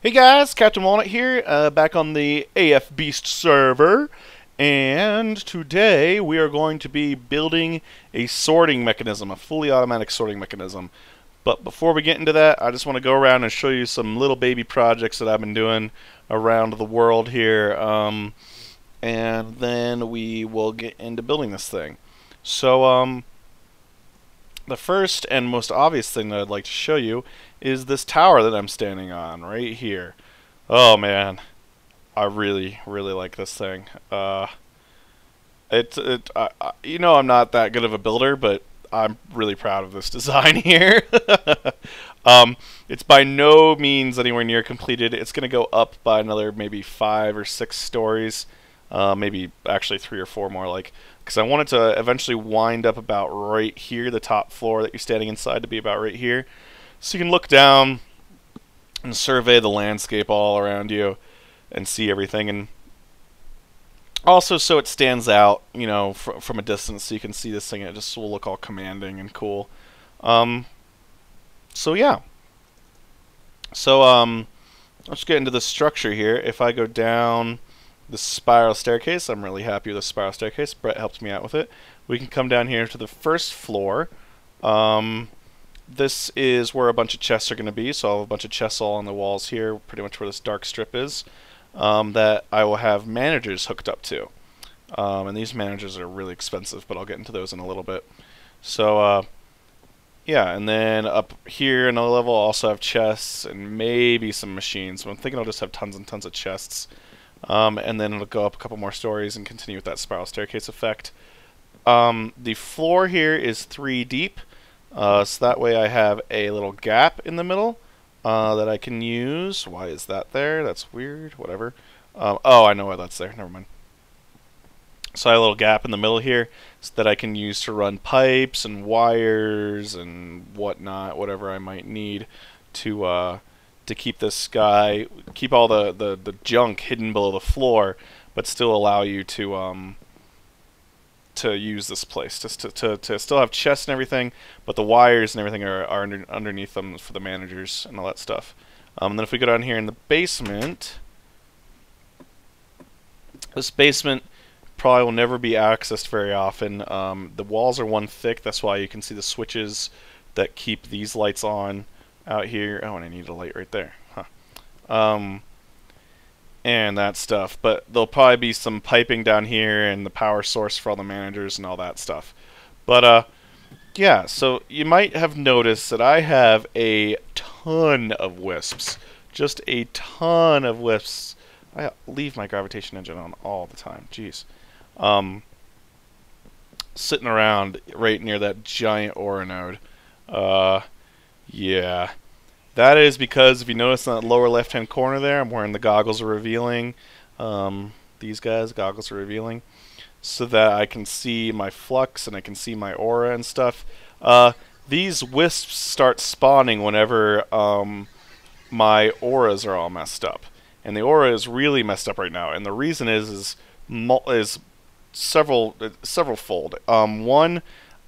Hey guys, Captain Walnut here, back on the AF Beast server, and today we are going to be building a sorting mechanism, a fully automatic sorting mechanism. But before we get into that, I just want to go around and show you some little baby projects that I've been doing around the world here, and then we will get into building this thing. So, the first and most obvious thing that I'd like to show you is this tower that I'm standing on right here. Oh man, I really like this thing. You know, I'm not that good of a builder, but I'm really proud of this design here. It's by no means anywhere near completed. It's going to go up by another maybe 5 or 6 stories, maybe actually 3 or 4 more, because I want it to eventually wind up about right here, the top floor that you're standing inside to be about right here. So you can look down and survey the landscape all around you and see everything. And also so it stands out, you know, from a distance, so you can see this thing. It just will look all commanding and cool. So yeah. So let's get into the structure here. If I go down the spiral staircase, I'm really happy with the spiral staircase. Brett helped me out with it. We can come down here to the first floor. This is where a bunch of chests are going to be, so I'll have a bunch of chests all on the walls here, pretty much where this dark strip is, that I will have managers hooked up to. And these managers are really expensive, but I'll get into those in a little bit. So, yeah, and then up here in the level I'll also have chests and maybe some machines. So I'm thinking I'll just have tons and tons of chests. And then it'll go up a couple more stories and continue with that spiral staircase effect. The floor here is 3 deep. So that way I have a little gap in the middle that I can use. Why is that there? That's weird. Whatever. Oh, I know why that's there. Never mind. So I have a little gap in the middle here so that I can use to run pipes and wires and whatnot, whatever I might need to keep this guy, keep all the junk hidden below the floor, but still allow you to use this place, just to still have chests and everything, but the wires and everything are underneath them for the managers and all that stuff. And then if we go down here in the basement, this basement probably will never be accessed very often. The walls are 1 thick, that's why you can see the switches that keep these lights on out here. Oh, and I need a light right there. Huh. And that stuff, but there'll probably be some piping down here and the power source for all the managers and all that stuff. But yeah, so you might have noticed that I have a ton of wisps, just a ton of wisps. I leave my gravitation engine on all the time. Jeez. Sitting around right near that giant aura node. Yeah. That is because, if you notice in that lower left-hand corner there, I'm wearing the goggles are revealing. These guys, goggles are revealing. So that I can see my flux and I can see my aura and stuff. These wisps start spawning whenever my auras are all messed up. And the aura is really messed up right now. And the reason is several-fold. One,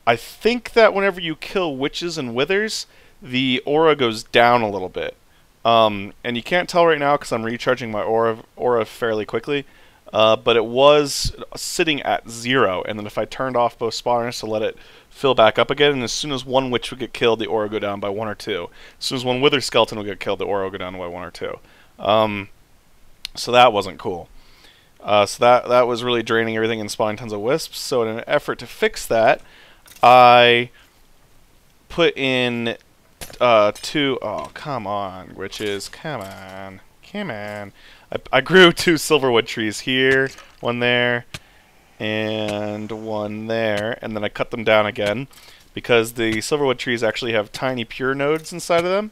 I think that whenever you kill witches and withers, the aura goes down a little bit. And you can't tell right now because I'm recharging my aura fairly quickly. But it was sitting at 0, and then if I turned off both spawners to let it fill back up again, and as soon as one witch would get killed, the aura would go down by 1 or 2. As soon as one wither skeleton would get killed, the aura would go down by 1 or 2. So that wasn't cool. So that was really draining everything and spawning tons of wisps. So in an effort to fix that, I put in 2... Oh, come on, witches. Come on. Come on. I grew 2 silverwood trees here, 1 there, and 1 there, and then I cut them down again because the silverwood trees actually have tiny pure nodes inside of them,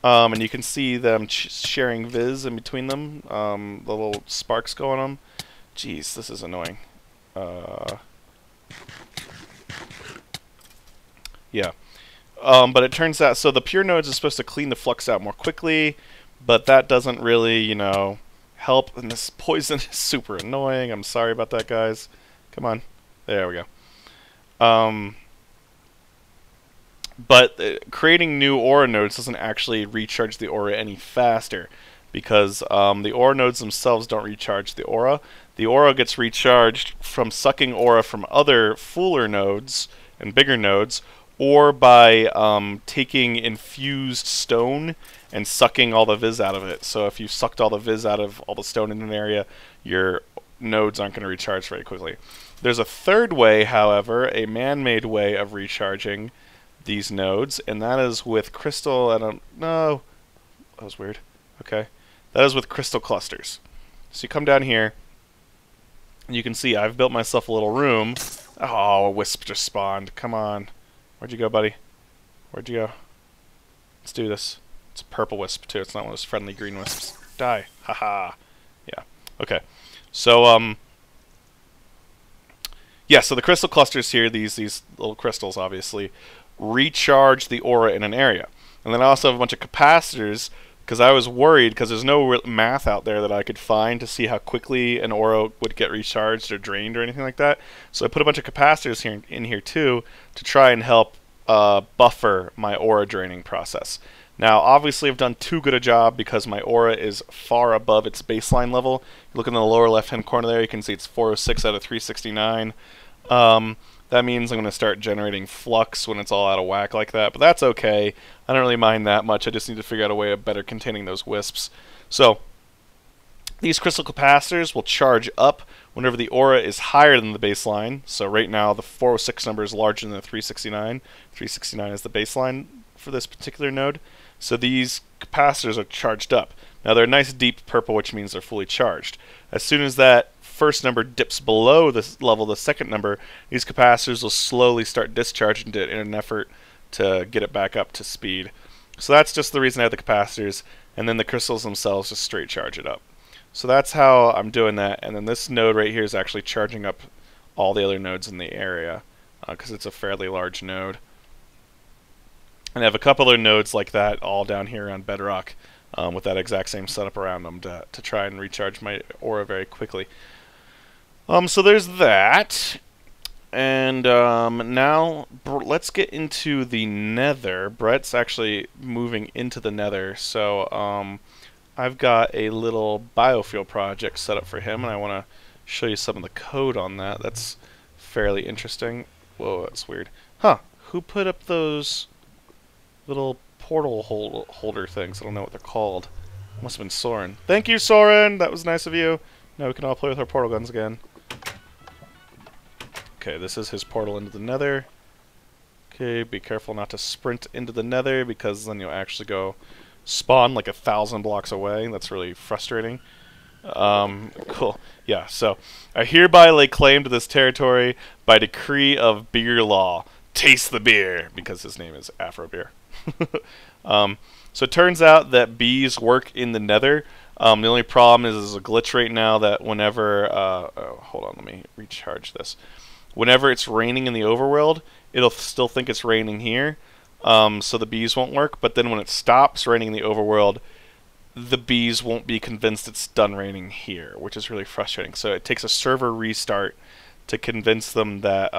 and you can see them sharing viz in between them, the little sparks going on. Jeez, this is annoying. Yeah. But it turns out, so the pure nodes are supposed to clean the flux out more quickly, but that doesn't really, you know, help. And this poison is super annoying. I'm sorry about that, guys. Come on. There we go. But creating new aura nodes doesn't actually recharge the aura any faster. because the aura nodes themselves don't recharge the aura. The aura gets recharged from sucking aura from other fuller nodes and bigger nodes, or by taking infused stone and sucking all the viz out of it. So if you sucked all the viz out of all the stone in an area, your nodes aren't going to recharge very quickly. There's a third way, however, a man-made way of recharging these nodes, and that is with crystal. I don't know. That was weird. Okay. That is with crystal clusters. So you come down here, and you can see I've built myself a little room. Oh, a wisp just spawned. Come on. Where'd you go, buddy? Where'd you go? Let's do this. It's a purple wisp, too. It's not one of those friendly green wisps. Die. Haha. Yeah. Okay. So, yeah, so the crystal clusters here, these little crystals, obviously, recharge the aura in an area. And then I also have a bunch of capacitors, because I was worried, because there's no math out there that I could find to see how quickly an aura would get recharged or drained or anything like that. So I put a bunch of capacitors here in here, too, to try and help buffer my aura draining process. Now, obviously, I've done too good a job because my aura is far above its baseline level. You look in the lower left-hand corner there, you can see it's 406 out of 369. That means I'm going to start generating flux when it's all out of whack like that, but that's okay. I don't really mind that much. I just need to figure out a way of better containing those wisps. So, these crystal capacitors will charge up whenever the aura is higher than the baseline. So right now, the 406 number is larger than the 369. 369 is the baseline for this particular node. So these capacitors are charged up. Now they're a nice deep purple, which means they're fully charged. As soon as that first number dips below this level, the second number, these capacitors will slowly start discharging it in an effort to get it back up to speed. So that's just the reason I have the capacitors, and then the crystals themselves just straight charge it up. So that's how I'm doing that, and then this node right here is actually charging up all the other nodes in the area, because it's a fairly large node. And I have a couple other nodes like that all down here on Bedrock with that exact same setup around them to try and recharge my aura very quickly. So there's that. And now let's get into the nether. Brett's actually moving into the nether. So I've got a little biofuel project set up for him, and I want to show you some of the code on that. That's fairly interesting. Whoa, that's weird. Huh, who put up those little portal holder things? I don't know what they're called. Must have been Soren. Thank you, Soren! That was nice of you. Now we can all play with our portal guns again. Okay, this is his portal into the nether. Okay, be careful not to sprint into the nether, because then you'll actually go spawn like 1,000 blocks away. That's really frustrating. Cool. Yeah, so I hereby lay claim to this territory by decree of beer law. Taste the beer, because his name is Afro Beer. So it turns out that bees work in the nether. The only problem is there's a glitch right now that whenever... oh, hold on, let me recharge this. Whenever it's raining in the overworld, it'll still think it's raining here, so the bees won't work. But then when it stops raining in the overworld, the bees won't be convinced it's done raining here, which is really frustrating. So it takes a server restart to convince them that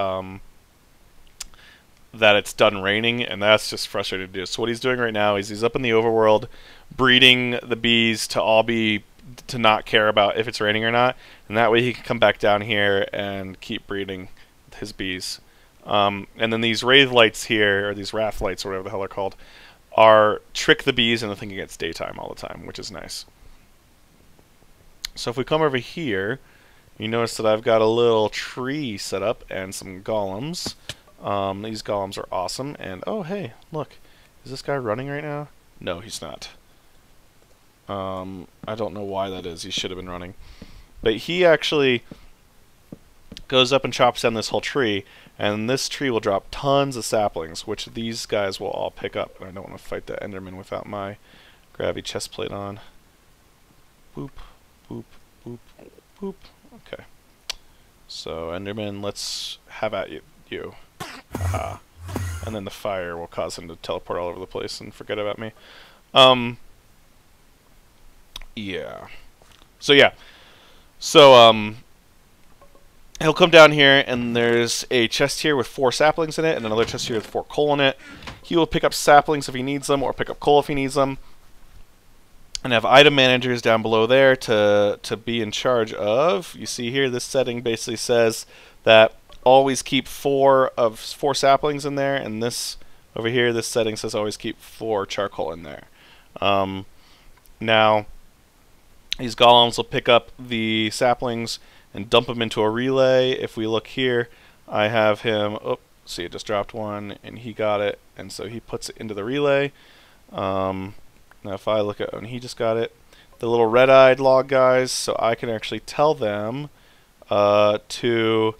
that it's done raining, and that's just frustrating to do. So what he's doing right now is he's up in the overworld, breeding the bees to not care about if it's raining or not, and that way he can come back down here and keep breeding his bees. And then these wraith lights here, or these wrath lights, or whatever the hell they're called, trick the bees into thinking it's daytime all the time, which is nice. So if we come over here, you notice that I've got a little tree set up and some golems. These golems are awesome, and oh hey, look, is this guy running right now? No, he's not. I don't know why that is. He should have been running. But he actually goes up and chops down this whole tree, and this tree will drop tons of saplings, which these guys will all pick up. And I don't want to fight the Enderman without my gravity chest plate on. Boop, boop, boop, boop. Okay. So, Enderman, let's have at you. Haha. And then the fire will cause him to teleport all over the place and forget about me. Yeah. So, yeah. So, he'll come down here, and there's a chest here with 4 saplings in it, and another chest here with 4 coal in it. He will pick up saplings if he needs them, or pick up coal if he needs them. and have item managers down below there to be in charge of. You see here, this setting basically says that always keep four saplings in there, and this over here, this setting says always keep 4 charcoal in there. Now, these golems will pick up the saplings and dump them into a relay. If we look here, I have him, oh, see, it just dropped one, and he got it, and so he puts it into the relay. Now if I look at, and he just got it, the little red-eyed log guys, so I can actually tell them to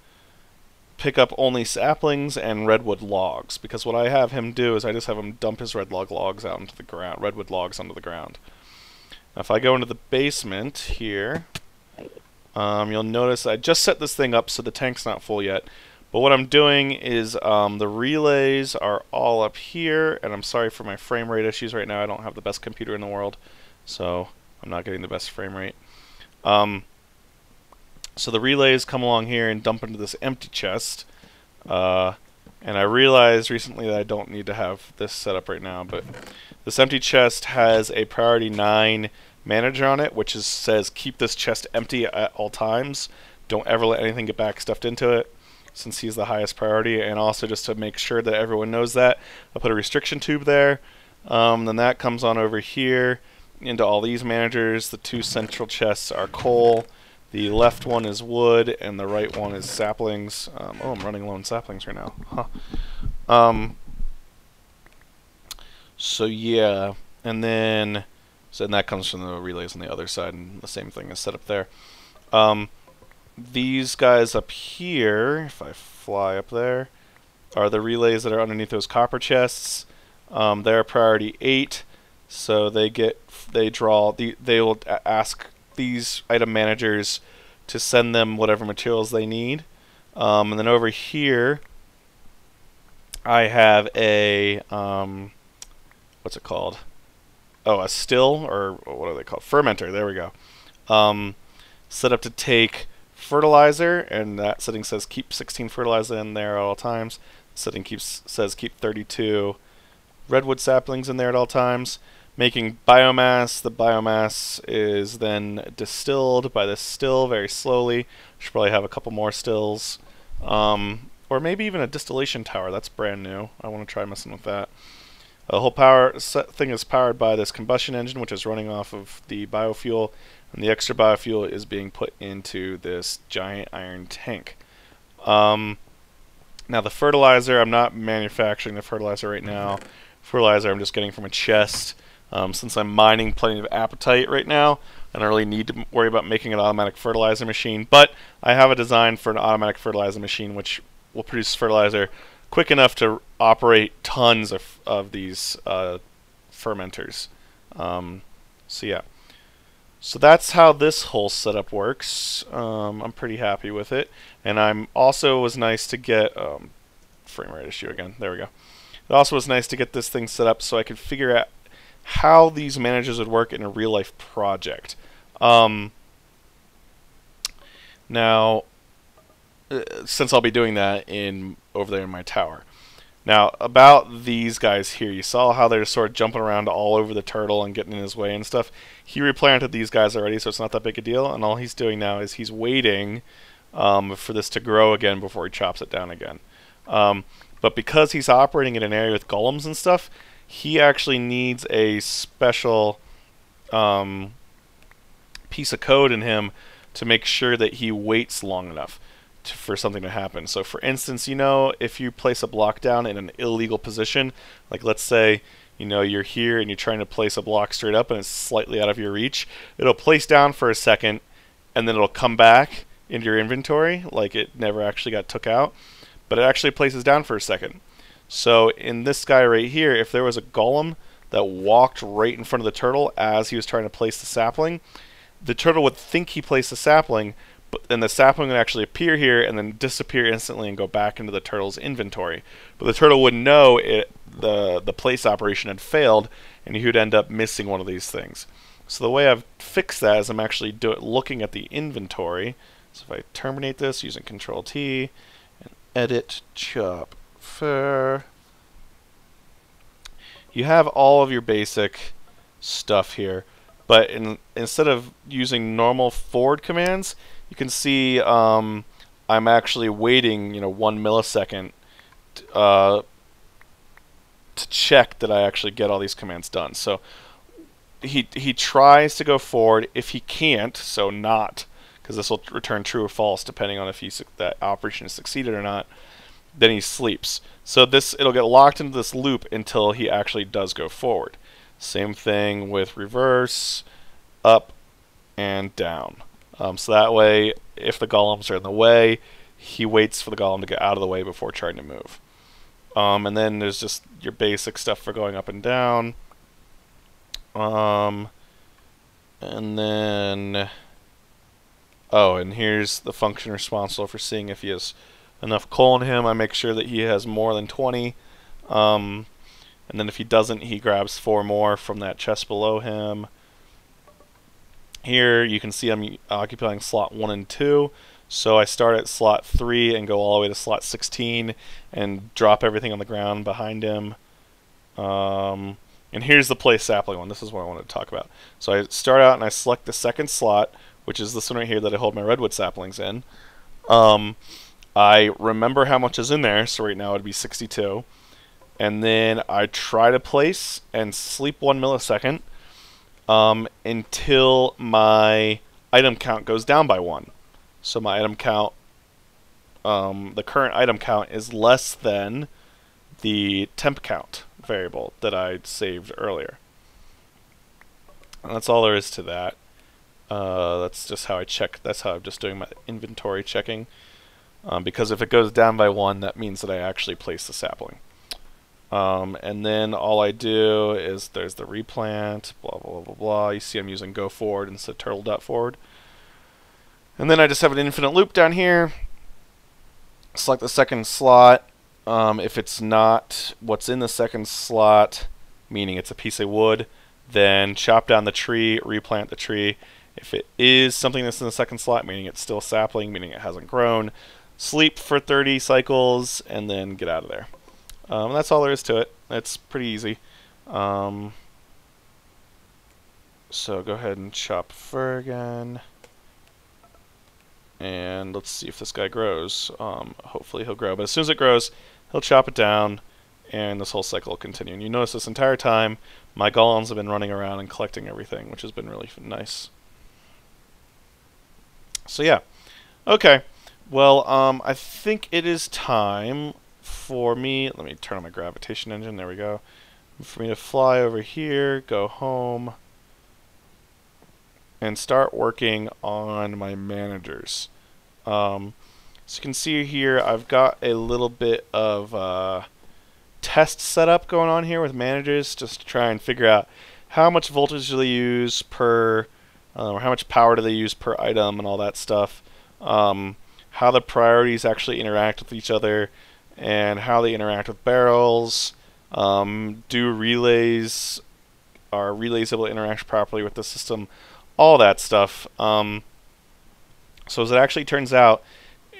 pick up only saplings and redwood logs, because what I have him do is I just have him dump his redwood logs out into the ground, redwood logs onto the ground. Now if I go into the basement here, you'll notice I just set this thing up so the tank's not full yet. But what I'm doing is the relays are all up here, and I'm sorry for my frame rate issues right now. I don't have the best computer in the world, so I'm not getting the best frame rate. So the relays come along here and dump into this empty chest. And I realized recently that I don't need to have this set up right now, but this empty chest has a priority 9 manager on it, which says keep this chest empty at all times. Don't ever let anything get back stuffed into it, since he's the highest priority. And also, just to make sure that everyone knows that, I put a restriction tube there. Then that comes on over here into all these managers. The 2 central chests are coal. The left one is wood, and the right one is saplings. Oh, I'm running low on saplings right now. Huh. So yeah, and then that comes from the relays on the other side, and the same thing is set up there. These guys up here, if I fly up there, are the relays that are underneath those copper chests. They're priority 8, so they will ask these item managers to send them whatever materials they need. And then over here, I have a what's it called? Oh, a still, or what are they called? Fermenter. There we go. Set up to take fertilizer, and that setting says keep 16 fertilizer in there at all times. The setting says keep 32 redwood saplings in there at all times. Making biomass. The biomass is then distilled by this still very slowly. Should probably have a couple more stills, or maybe even a distillation tower. That's brand new. I want to try messing with that. The whole thing is powered by this combustion engine, which is running off of the biofuel, and the extra biofuel is being put into this giant iron tank. Now the fertilizer, I'm not manufacturing the fertilizer right now. Fertilizer I'm just getting from a chest. Since I'm mining plenty of apatite right now, I don't really need to worry about making an automatic fertilizer machine, but I have a design for an automatic fertilizer machine which will produce fertilizer quick enough to operate tons of these fermenters. So yeah. So that's how this whole setup works. I'm pretty happy with it, and I'm also was nice to get frame rate issue again. There we go. It also was nice to get this thing set up so I could figure out how these managers would work in a real life project. Now, since I'll be doing that over there in my tower. Now, about these guys here, you saw how they're sort of jumping around all over the turtle and getting in his way and stuff. He replanted these guys already, so it's not that big a deal, and all he's doing now is he's waiting for this to grow again before he chops it down again. But because he's operating in an area with golems and stuff, he actually needs a special piece of code in him to make sure that he waits long enough for something to happen. So for instance, if you place a block down in an illegal position, like let's say, you're here and you're trying to place a block straight up and it's slightly out of your reach, it'll place down for a second and then it'll come back into your inventory like it never actually got took out, but it actually places down for a second. So in this guy right here, if there was a golem that walked right in front of the turtle as he was trying to place the sapling, the turtle would think he placed the sapling, but then the sapling would actually appear here and then disappear instantly and go back into the turtle's inventory. But the turtle wouldn't know the place operation had failed, and he would end up missing one of these things. So the way I've fixed that is I'm actually looking at the inventory. So if I terminate this using Control T and edit chop fur, you have all of your basic stuff here. but instead of using normal forward commands, you can see I'm actually waiting 1 millisecond to check that I actually get all these commands done. So he tries to go forward. If he can't, so not, because this will return true or false depending on if that operation is succeeded or not, then he sleeps. So it'll get locked into this loop until he actually does go forward. Same thing with reverse, up, and down. So that way, if the golems are in the way, he waits for the golem to get out of the way before trying to move. And then there's just your basic stuff for going up and down. And then, and here's the function responsible for seeing if he has enough coal in him. I make sure that he has more than 20. And then if he doesn't, he grabs 4 more from that chest below him. Here you can see I'm occupying slot 1 and 2. So I start at slot 3 and go all the way to slot 16 and drop everything on the ground behind him. And here's the place sapling one. This is what I wanted to talk about. So I start out and I select the second slot, which is this one right here that I hold my redwood saplings in. I remember how much is in there, so right now it would be 62. And then I try to place and sleep 1 millisecond until my item count goes down by 1. So my item count, the current item count is less than the temp count variable that I saved earlier. And that's all there is to that. That's just how I check. That's how I'm just doing my inventory checking. Because if it goes down by 1, that means that I actually place the sapling. And then all I do is there's the replant, blah, blah, blah, blah. You see I'm using go forward instead of turtle.forward. And then I just have an infinite loop down here. Select the second slot. If it's not what's in the second slot, meaning it's a piece of wood, then chop down the tree, replant the tree. If it is something that's in the second slot, meaning it's still sapling, meaning it hasn't grown, sleep for 30 cycles, and then get out of there. That's all there is to it. It's pretty easy. So go ahead and chop fur again. And let's see if this guy grows. Hopefully he'll grow. But as soon as it grows, he'll chop it down, and this whole cycle will continue. And you notice this entire time, my golems have been running around and collecting everything, which has been really nice. So yeah. Okay. Well, I think it is time for me... Let me turn on my gravitation engine. There we go. For me to fly over here, go home, and start working on my managers. So you can see here I've got a little bit of test setup going on here with managers, just to try and figure out how much voltage do they use per, or how much power do they use per item and all that stuff. How the priorities actually interact with each other, and how they interact with barrels. Do relays, are relays able to interact properly with the system? All that stuff. So as it actually turns out,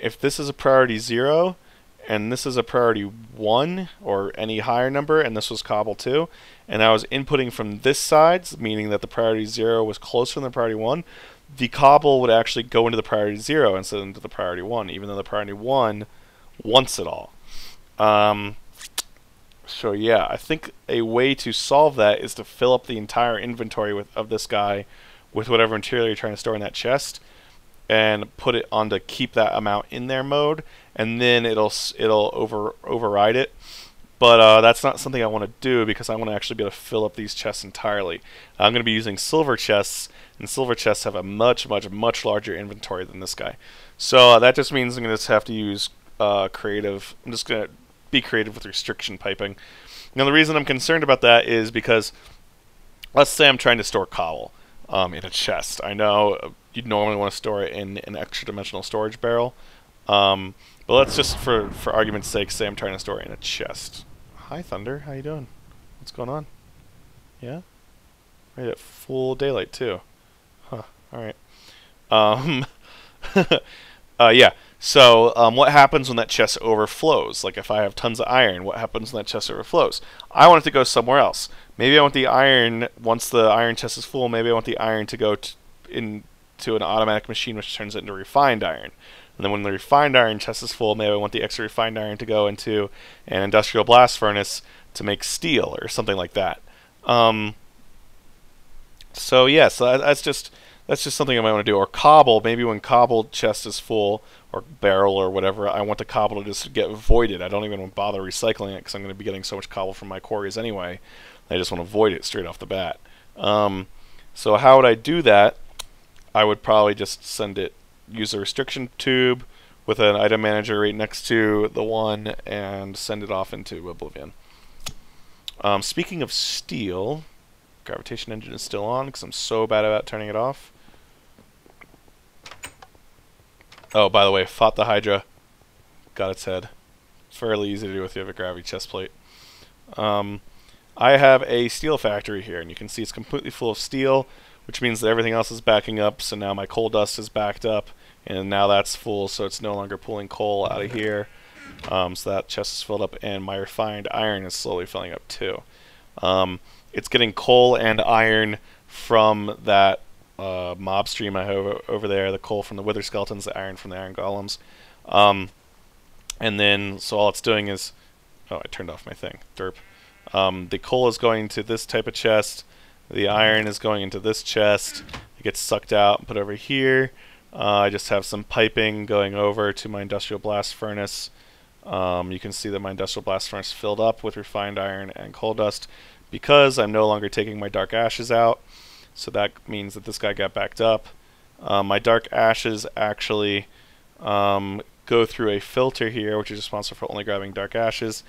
if this is a priority 0 and this is a priority 1 or any higher number, and this was cobble 2, and I was inputting from this side, meaning that the priority 0 was closer than the priority 1, the cobble would actually go into the priority 0 instead of into the priority 1, even though the priority 1 wants it all. So yeah, I think a way to solve that is to fill up the entire inventory of this guy with whatever material you're trying to store in that chest, and put it on to keep that amount in there mode, and then it'll override it. But that's not something I want to do, because I want to actually be able to fill up these chests entirely. I'm going to be using silver chests, and silver chests have a much larger inventory than this guy. So that just means I'm going to just have to use creative. I'm just going to be creative with restriction piping. Now the reason I'm concerned about that is because, let's say I'm trying to store cobble in a chest. I know you'd normally want to store it in an extra dimensional storage barrel, but let's just, for argument's sake, say I'm trying to store it in a chest. Hi Thunder, how you doing? What's going on? Yeah? Right at full daylight too. Huh, alright. Yeah, So what happens when that chest overflows? Like if I have tons of iron, what happens when that chest overflows? I want it to go somewhere else. Maybe I want the iron, once the iron chest is full, maybe I want the iron to go into an automatic machine which turns it into refined iron. And then when the refined iron chest is full, maybe I want the extra refined iron to go into an industrial blast furnace to make steel or something like that. So yeah, so that's just something I might want to do. Or cobble, maybe when cobble chest is full, or barrel or whatever, I want the cobble to just get voided. I don't even bother recycling it because I'm going to be getting so much cobble from my quarries anyway. I just want to void it straight off the bat. So how would I do that? I would probably just use a restriction tube with an item manager right next to the one and send it off into Oblivion. Speaking of steel, gravitation engine is still on because I'm so bad about turning it off. Oh, by the way, fought the Hydra. Got its head. Fairly easy to do if you have a gravity chest plate. I have a steel factory here, and you can see it's completely full of steel, which means that everything else is backing up. So now my coal dust is backed up, and now that's full, so it's no longer pulling coal out of here. So that chest is filled up, and my refined iron is slowly filling up too. It's getting coal and iron from that mob stream I have over there, the coal from the wither skeletons, the iron from the iron golems. And then, so all it's doing is, oh, I turned off my thing, derp. The coal is going to this type of chest, the iron is going into this chest, it gets sucked out and put over here. I just have some piping going over to my industrial blast furnace. You can see that my industrial blast furnace filled up with refined iron and coal dust because I'm no longer taking my dark ashes out. So that means that this guy got backed up. My dark ashes actually go through a filter here, which is responsible for only grabbing dark ashes,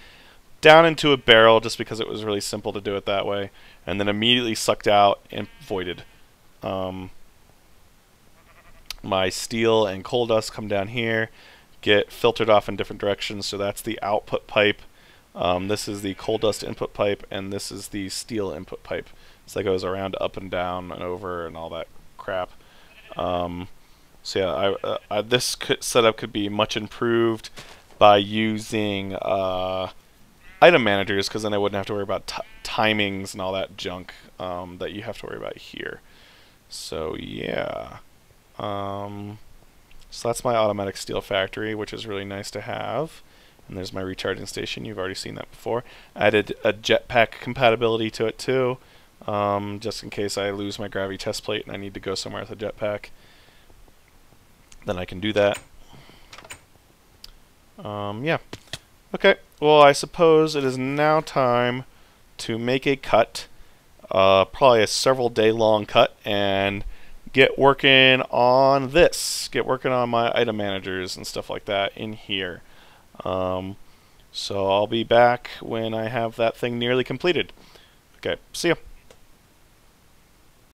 down into a barrel just because it was really simple to do it that way, and then immediately sucked out and voided. My steel and coal dust come down here, get filtered off in different directions, so that's the output pipe. This is the coal dust input pipe, and this is the steel input pipe. So that goes around, up and down, and over, and all that crap. So yeah, this setup could be much improved by using item managers, because then I wouldn't have to worry about timings and all that junk that you have to worry about here. So yeah. So that's my automatic steel factory, which is really nice to have. And there's my recharging station. You've already seen that before. I added a jetpack compatibility to it too, just in case I lose my gravity chest plate and I need to go somewhere with a jetpack. Then I can do that. Yeah. Okay. Well, I suppose it is now time to make a cut, probably a several day long cut, and get working on this. Get working on my item managers and stuff like that in here. So I'll be back when I have that thing nearly completed. Okay, see ya.